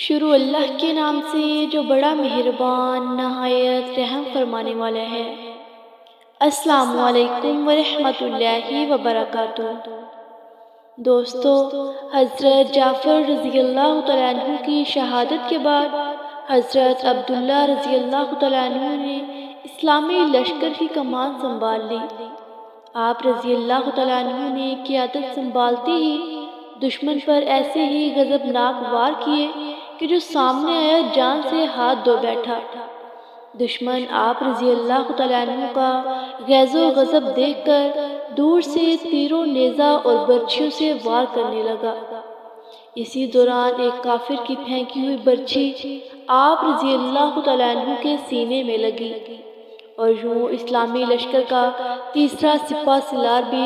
شروع اللہ کے نام سے جو بڑا مہربان نہایت رحم فرمانے والا ہے۔ السلام علیکم ورحمۃ اللہ وبرکاتہ۔ دوستو، حضرت جعفر رضی اللہ تعالیٰ عنہ کی شہادت کے بعد حضرت عبداللہ رضی اللہ تعالیٰ عنہ نے اسلامی لشکر کی کمان سنبھال لی۔ آپ رضی اللہ تعالیٰ عنہ نے قیادت سنبھالتے ہی دشمن پر ایسے ہی غضبناک وار کیے کہ جو سامنے آیا جان سے ہاتھ دھو بیٹھا۔ دشمن آپ رضی اللہ تعالیٰ عنہ کا غیظ و غضب دیکھ کر دور سے تیروں نیزہ اور برچھیوں سے وار کرنے لگا۔ اسی دوران ایک کافر کی پھینکی ہوئی برچھی آپ رضی اللہ تعالیٰ عنہ کے سینے میں لگی اور یوں اسلامی لشکر کا تیسرا سپہ سالار بھی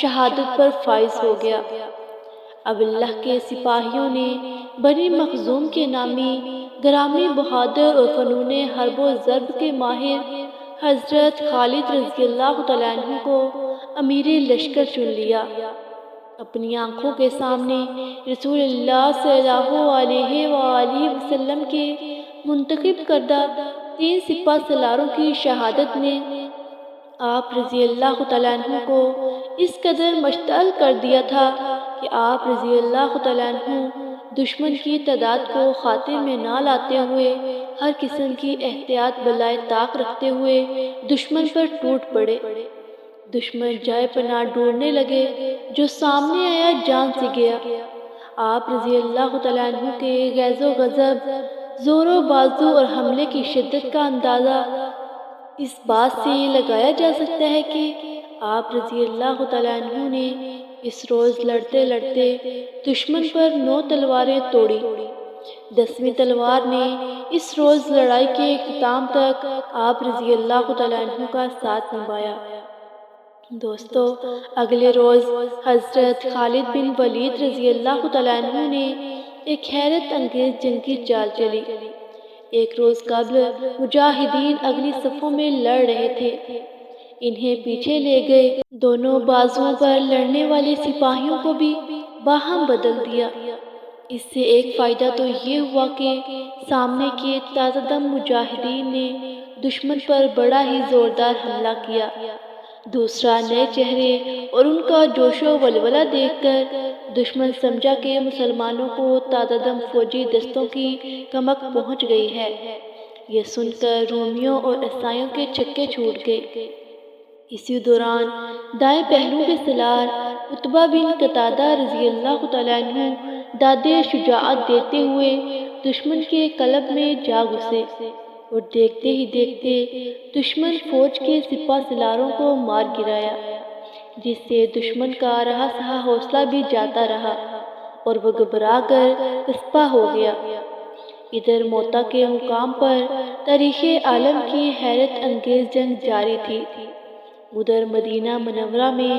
شہادت پر فائز ہو گیا۔ اب اللہ کے سپاہیوں نے بنی مخزوم کے نامی گرامی بہادر اور فنون حرب و ضرب کے ماہر حضرت خالد رضی اللہ تعالیٰ عنہ کو امیر لشکر چن لیا۔ اپنی آنکھوں کے سامنے رسول اللہ صلی اللہ علیہ وآلہ وسلم کے منتخب کردہ 3 سپہ سالاروں کی شہادت نے آپ رضی اللہ تعالیٰ عنہ کو اس قدر مشتعل کر دیا تھا کہ آپ رضی اللہ تعالیٰ عنہ دشمن کی تعداد کو خاطر میں نہ لاتے ہوئے ہر قسم کی احتیاط بالائے طاق رکھتے ہوئے دشمن پر ٹوٹ پڑے۔ دشمن جائے پناہ ڈھونڈنے لگے، جو سامنے آیا جان سے گیا۔ آپ رضی اللہ تعالیٰ عنہ کے غیظ و غضب، زور و بازو اور حملے کی شدت کا اندازہ اس بات سے لگایا جا سکتا ہے کہ آپ رضی اللہ تعالیٰ عنہ نے اس روز لڑتے لڑتے دشمن پر 9 تلواریں توڑی۔ 10ویں تلوار نے اس روز لڑائی کے اختتام تک آپ رضی اللہ تعالیٰ عنہ کا ساتھ نبھایا۔ دوستو، اگلے روز حضرت خالد بن ولید رضی اللہ تعالیٰ عنہ نے ایک حیرت انگیز جنگ کی چال چلی۔ ایک روز قبل مجاہدین اگلی صفوں میں لڑ رہے تھے، انہیں پیچھے لے گئے۔ دونوں بازوؤں پر لڑنے والے سپاہیوں کو بھی باہم بدل دیا۔ اس سے ایک فائدہ تو یہ ہوا کہ سامنے کے تازہ دم مجاہدین نے دشمن پر بڑا ہی زوردار حملہ کیا۔ دوسرا، نئے چہرے اور ان کا جوش و ولولہ دیکھ کر دشمن سمجھا کہ مسلمانوں کو تازہ دم فوجی دستوں کی کمک پہنچ گئی ہے۔ یہ سن کر رومیوں اور عیسائیوں کے چکے چھوٹ گئے۔ اسی دوران دائیں پہلو کے سالار عتبہ بن قتادہ رضی اللہ تعالیٰ عنہ داد شجاعت دیتے ہوئے دشمن کے قلب میں جا گھسے اور دیکھتے ہی دیکھتے دشمن فوج کے سپہ سالاروں کو مار گرایا، جس سے دشمن کا رہا سہا حوصلہ بھی جاتا رہا اور وہ گھبرا کر پسپا ہو گیا۔ ادھر موتا کے مقام پر تاریخ عالم کی حیرت انگیز جنگ جاری تھی، ادھر مدینہ منورہ میں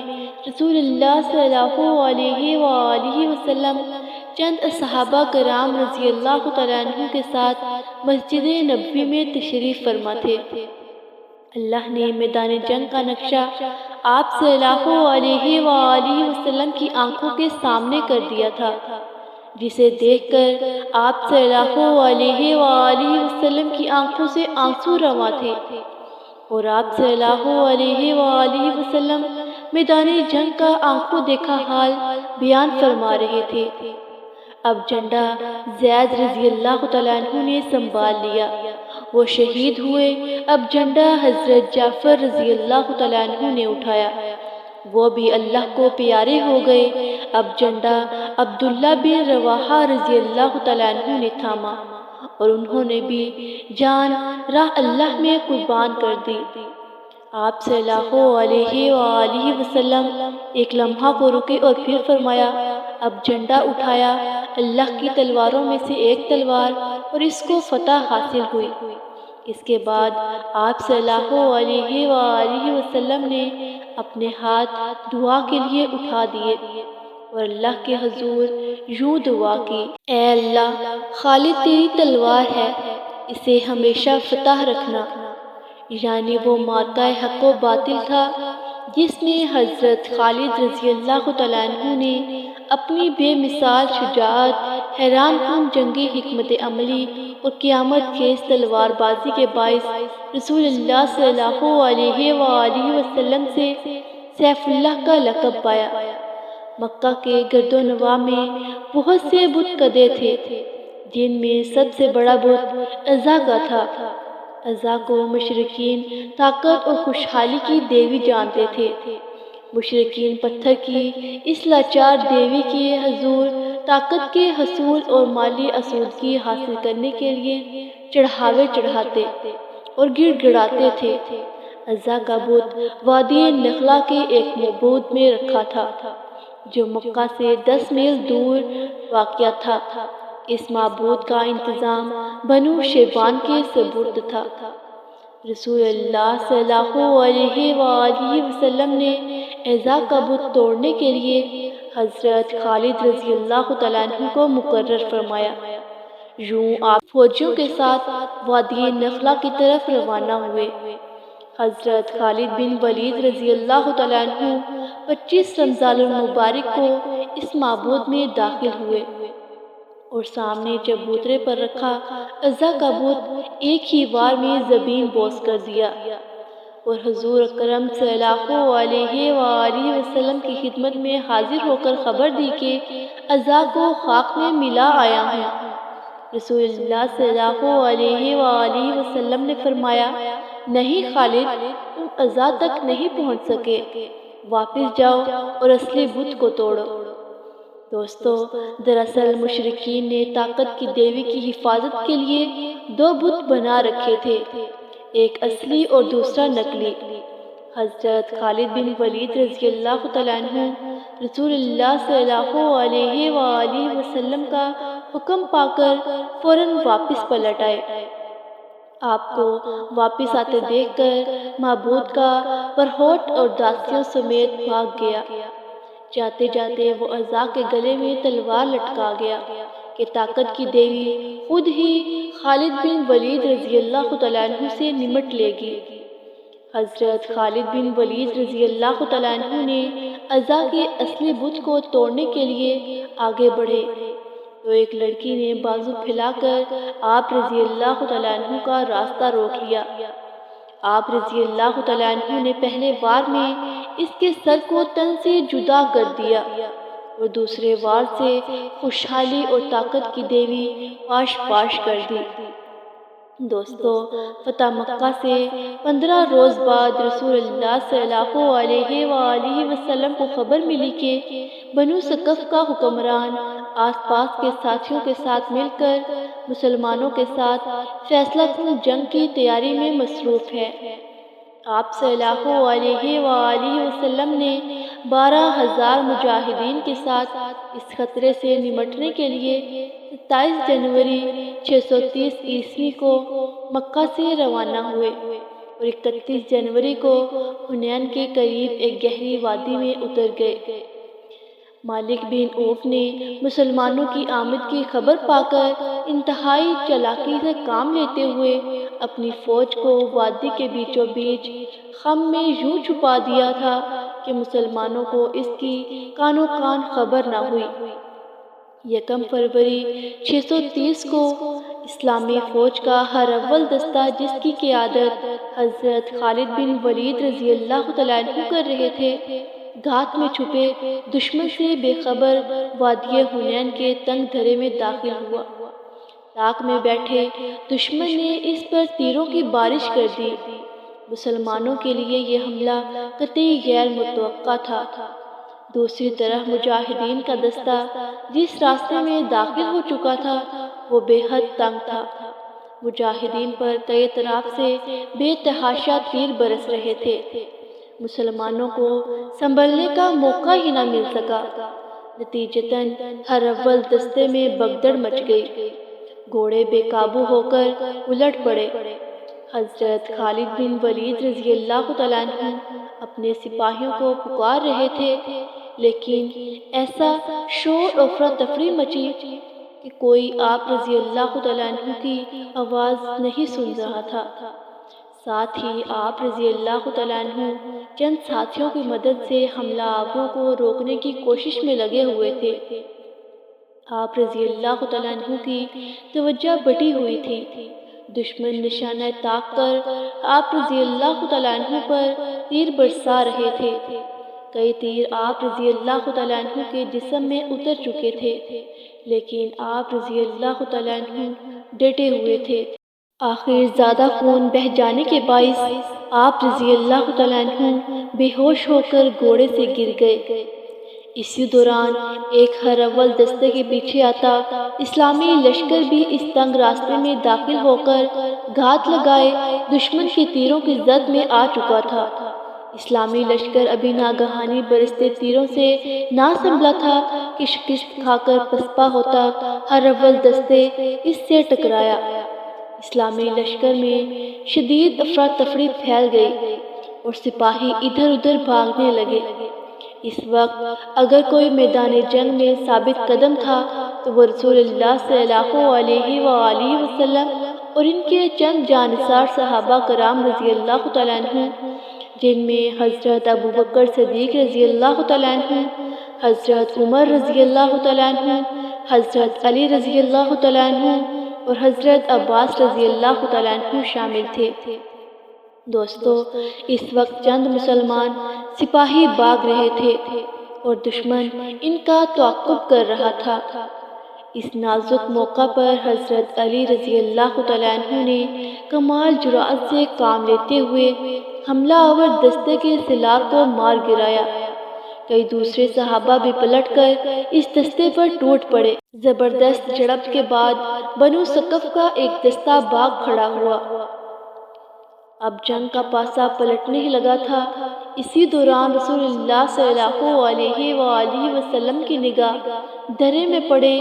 رسول اللہ صلی اللہ علیہ وآلہ وسلم چند صحابہ کرام رضی اللہ تعالیٰ عنہ کے ساتھ مسجد نبوی میں تشریف فرما تھے۔ اللہ نے میدان جنگ کا نقشہ آپ صلی اللہ علیہ وآلہ وسلم کی آنکھوں کے سامنے کر دیا تھا، جسے دیکھ کر آپ صلی اللہ علیہ وآلہ وسلم کی آنکھوں سے آنسو رواں تھے اور آپ صلی اللہ علیہ وآلہ وسلم میدان جنگ کا آنکھوں دیکھا حال بیان فرما رہے تھے۔ اب جھنڈا زید رضی اللہ تعالیٰ عنہ نے سنبھال لیا، وہ شہید ہوئے۔ اب جھنڈا حضرت جعفر رضی اللہ تعالیٰ عنہ نے اٹھایا، وہ بھی اللہ کو پیارے ہو گئے۔ اب جھنڈا عبداللہ بن رواحہ رضی اللہ تعالیٰ عنہ نے تھاما اور انہوں نے بھی جان راہ اللہ میں قربان کر دی۔ آپ صلی اللہ علیہ وآلہ وسلم ایک لمحہ کو رکے اور پھر فرمایا، اب جھنڈا اٹھایا، اللہ کی تلواروں میں سے ایک تلوار، اور اس کو فتح حاصل ہوئی۔ اس کے بعد آپ صلی اللہ علیہ وآلہ وسلم نے اپنے ہاتھ دعا کے لیے اٹھا دیے اور اللہ کے حضور یوں دعا کی، اے اللہ، خالد تیری تلوار ہے، اسے ہمیشہ فتح رکھنا۔ یعنی وہ مارکہ حق و باطل تھا جس میں حضرت خالد رضی اللہ تعالیٰ عنہ نے اپنی بے مثال شجاعت، حیران کن جنگی حکمت عملی اور قیامت خیز تلوار بازی کے باعث رسول اللہ صلی اللہ علیہ وآلہ وسلم سے سیف اللہ کا لقب پایا۔ مکہ کے گرد و نواح میں بہت سے بت کدے تھے، جن میں سب سے بڑا بت عزا کا تھا۔ عزا کو مشرکین طاقت اور خوشحالی کی دیوی جانتے تھے۔ مشرکین پتھر کی اس لاچار دیوی کے حضور طاقت کے حصول اور مالی آسودگی حاصل کرنے کے لیے چڑھاوے چڑھاتے اور گڑ گڑاتے تھے۔ عزا کا بت وادی نخلا کے ایک معبود میں رکھا تھا، جو مکہ سے 10 میل دور واقع تھا۔ اس معبود کا انتظام بنو شیبان کے سپرد تھا۔ رسول اللہ صلی اللہ علیہ وآلہ وسلم نے عزا کا بت توڑنے کے لیے حضرت خالد رضی اللہ تعالیٰ عنہ کو مقرر فرمایا۔ یوں آپ فوجیوں کے ساتھ وادی نخلا کی طرف روانہ ہوئے۔ حضرت خالد بن ولید رضی اللہ تعالیٰ عنہ 25 رمضان المبارک کو اس معبود میں داخل ہوئے اور سامنے چبوترے پر رکھا عزا کا بت ایک ہی بار میں زمین بوس کر دیا اور حضور اکرم صلی اللہ علیہ وآلہ وسلم کی خدمت میں حاضر ہو کر خبر دی کہ عزا کو خاک میں ملا آیا ہوں۔ رسول اللہ صلی اللہ علیہ وآلہ وسلم نے فرمایا، نہیں خالد، تم عزا تک نہیں پہنچ سکے، واپس جاؤ اور اصلی بت کو توڑو۔ دوستو، دراصل مشرکین نے طاقت کی دیوی کی حفاظت کے لیے 2 بت بنا رکھے تھے، ایک اصلی اور دوسرا نقلی۔ حضرت خالد بن ولید رضی اللہ تعالیٰ عنہ رسول اللہ صلی اللہ علیہ وآلہ وسلم کا حکم پا کر فوراً واپس پلٹ آئے۔ آپ کو واپس آتے دیکھ کر معبود کا پرہوٹ اور داسیوں سمیت بھاگ گیا۔ جاتے جاتے وہ عزا کے گلے میں تلوار لٹکا گیا کہ طاقت کی دیوی خود ہی خالد بن ولید رضی اللہ تعالیٰ عنہ سے نمٹ لے گی۔ حضرت خالد بن ولید رضی اللہ تعالیٰ عنہ نے عزا کے اصلی بت کو توڑنے کے لیے آگے بڑھے تو ایک لڑکی نے بازو پھیلا کر آپ رضی اللہ تعالیٰ عنہ کا راستہ روک لیا۔ آپ رضی اللہ تعالیٰ عنہ نے پہلے وار میں اس کے سر کو تن سے جدا کر دیا اور دوسرے وار سے خوشحالی اور طاقت کی دیوی پاش پاش کر دی۔ دوستو، فتح مکہ سے 15 روز بعد رسول اللہ صلی اللہ علیہ وآلہ وسلم کو خبر ملی کہ بنو ثقف کا حکمران آس پاس کے ساتھیوں کے ساتھ مل کر مسلمانوں کے ساتھ فیصلہ کن جنگ کی تیاری میں مصروف ہے۔ آپ صلی اللہ علیہ وآلہ وسلم نے 12,000 مجاہدین کے ساتھ اس خطرے سے نمٹنے کے لیے 27 جنوری 630 عیسوی کو مکہ سے روانہ ہوئے اور 31 جنوری کو حنین کے قریب ایک گہری وادی میں اتر گئے۔ مالک بن عوف نے مسلمانوں کی آمد کی خبر پا کر انتہائی چالاکی سے کام لیتے ہوئے اپنی فوج کو وادی کے بیچوں بیچ خم میں یوں چھپا دیا تھا کہ مسلمانوں کو اس کی کانوں کان خبر نہ ہوئی۔ 1 فروری 630 کو اسلامی فوج کا ہر اول دستہ، جس کی قیادت حضرت خالد بن ولید رضی اللہ تعالیٰ عنہ کر رہے تھے، گھات میں چھپے دشمن سے بے خبر وادی حنین کے تنگ دھرے میں داخل ہوا۔ طاق میں بیٹھے دشمن نے اس پر تیروں کی بارش کر دی۔ مسلمانوں کے لیے یہ حملہ قطعی غیر متوقع تھا۔ دوسری طرف مجاہدین کا دستہ جس راستے میں داخل ہو چکا تھا وہ بے حد تنگ تھا۔ مجاہدین پر کئی طرف سے بے تحاشا تیر برس رہے تھے۔ مسلمانوں کو سنبھلنے کا موقع ہی نہ مل سکا۔ نتیجتاً ہر اول دستے میں بگدڑ مچ گئی، گھوڑے بے قابو ہو کر الٹ پڑے۔ حضرت خالد بن ولید رضی اللہ تعالیٰ عنہ اپنے سپاہیوں کو پکار رہے تھے، لیکن ایسا شور و افراتفری مچی کہ کوئی آپ رضی اللہ تعالیٰ عنہ کی آواز نہیں سن رہا تھا۔ ساتھ ہی آپ رضی اللہ تعالیٰ عنہ چند ساتھیوں کی مدد سے حملہ آوروں کو روکنے کی کوشش میں لگے ہوئے تھے۔ آپ رضی اللہ تعالیٰ عنہ کی توجہ بٹی ہوئی تھی۔ دشمن نشانہ تاک کر آپ رضی اللہ تعالیٰ عنہ پر تیر برسا رہے تھے۔ کئی تیر آپ رضی اللہ تعالیٰ عنہ کے جسم میں اتر چکے تھے، لیکن آپ رضی اللہ تعالیٰ عنہ ڈٹے ہوئے تھے۔ آخر زیادہ خون بہہ جانے کے باعث آپ رضی اللہ تعالیٰ عنہ بے ہوش ہو کر گھوڑے سے گر گئے۔ اسی دوران ایک ہرول دستے کے پیچھے آتا اسلامی لشکر بھی اس تنگ راستے میں داخل ہو کر گھات لگائے دشمن کے تیروں کی زد میں آ چکا تھا۔ اسلامی لشکر ابھی ناگہانی برستے تیروں سے نہ سنبھلا تھا کہ شکست کھا کر پسپا ہوتا ہرول دستے اس سے ٹکرایا۔ اسلامی لشکر میں شدید افراتفری پھیل گئی اور سپاہی ادھر ادھر بھاگنے لگے۔ اس وقت اگر کوئی میدان جنگ میں ثابت قدم تھا تو وہ رسول اللہ صلی اللہ علیہ وآلہ وسلم اور ان کے چند جانثار صحابہ کرام رضی اللہ تعالیٰ عنہ، جن میں حضرت ابوبکر صدیق رضی اللہ تعالیٰ عنہ، حضرت عمر رضی اللہ تعالیٰ عنہ، حضرت علی رضی اللہ تعالیٰ عنہ اور حضرت عباس رضی اللہ تعالیٰ عنہ شامل تھے۔ دوستو، اس وقت چند مسلمان سپاہی بھاگ رہے تھے اور دشمن ان کا تعاقب کر رہا تھا۔ اس نازک موقع پر حضرت علی رضی اللہ تعالیٰ عنہ نے کمال جرأت سے کام لیتے ہوئے حملہ آور دستے کے سلاح کو مار گرایا۔ کئی دوسرے صحابہ بھی پلٹ کر اس دستے پر ٹوٹ پڑے۔ زبردست جھڑپ کے بعد بنو ثقف کا ایک دستہ بھاگ کھڑا ہوا۔ اب جنگ کا پاسا پلٹنے ہی لگا تھا۔ اسی دوران رسول اللہ صلی اللہ علیہ وآلہ وسلم کی نگاہ درے میں پڑے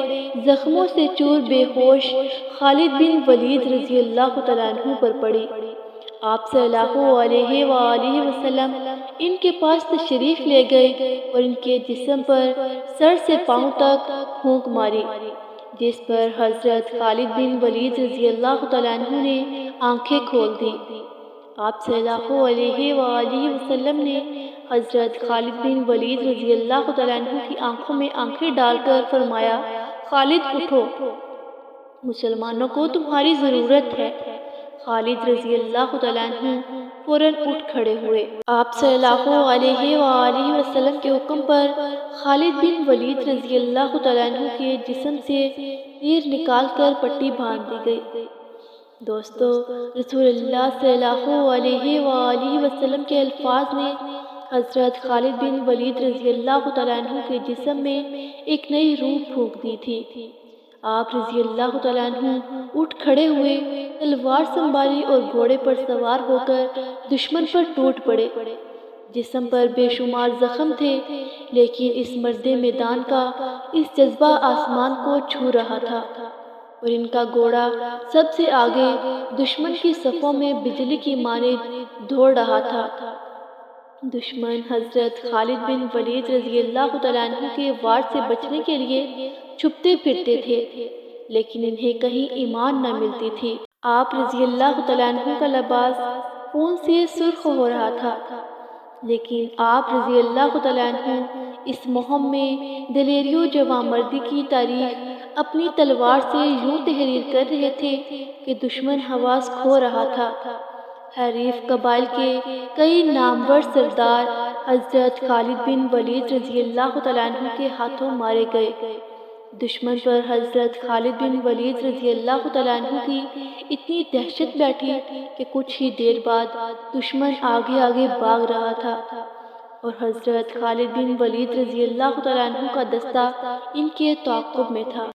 زخموں سے چور بے ہوش خالد بن ولید رضی اللہ تعالیٰ عنہ پر پڑی۔ آپ صلی اللہ علیہ وآلہ وسلم ان کے پاس تشریف لے گئے اور ان کے جسم پر سر سے پاؤں تک پھونک ماری، جس پر حضرت خالد بن ولید رضی اللہ تعالیٰ عنہ نے آنکھیں کھول دی۔ آپ صلی اللہ علیہ وآلہ وسلم نے حضرت خالد بن ولید رضی اللہ تعالیٰ عنہ کی آنکھوں میں آنکھیں ڈال کر فرمایا، خالد اٹھو، مسلمانوں کو تمہاری ضرورت ہے۔ خالد رضی اللہ تعالیٰ عنہ فوراً اٹھ کھڑے ہوئے۔ آپ صلی اللہ علیہ وآلہ وسلم کے حکم پر خالد بن ولید رضی اللہ تعالیٰ عنہ کے جسم سے تیر نکال کر پٹی باندھ دی گئی۔ دوستو، رسول اللہ صلی اللہ علیہ وآلہ وسلم کے الفاظ نے حضرت خالد بن ولید رضی اللہ تعالیٰ عنہ کے جسم میں ایک نئی روح پھونک دی تھی۔ آپ رضی اللہ تعالیٰ عنہ اٹھ کھڑے ہوئے، تلوار سنبھالی اور گھوڑے پر سوار ہو کر دشمن پر ٹوٹ پڑے۔ جسم پر بے شمار زخم تھے، لیکن اس مرد میدان کا اس جذبہ آسمان کو چھو رہا تھا اور ان کا گھوڑا سب سے آگے دشمن کی صفوں میں بجلی کی مانند دوڑ رہا تھا۔ دشمن حضرت خالد بن ولید رضی اللہ تعالیٰ عنہ کے وار سے بچنے کے لیے چھپتے پھرتے تھے، لیکن انہیں کہیں ایمان نہ ملتی تھی۔ آپ رضی اللہ تعالیٰ عنہ کا لباس خون سے سرخ ہو رہا تھا، لیکن آپ رضی اللہ تعالیٰ عنہ اس مہم میں دلیری و جوانمردی کی تاریخ اپنی تلوار سے یوں تحریر کر رہے تھے کہ دشمن حواس کھو رہا تھا۔ حریف قبائل کے کئی نامور سردار حضرت خالد بن ولید رضی اللہ تعالیٰ عنہ کے ہاتھوں مارے گئے۔ دشمن پر حضرت خالد بن ولید رضی اللہ تعالیٰ عنہ کی اتنی دہشت بیٹھی کہ کچھ ہی دیر بعد دشمن آگے آگے بھاگ رہا تھا اور حضرت خالد بن ولید رضی اللہ تعالیٰ عنہ کا دستہ ان کے تعاقب میں تھا۔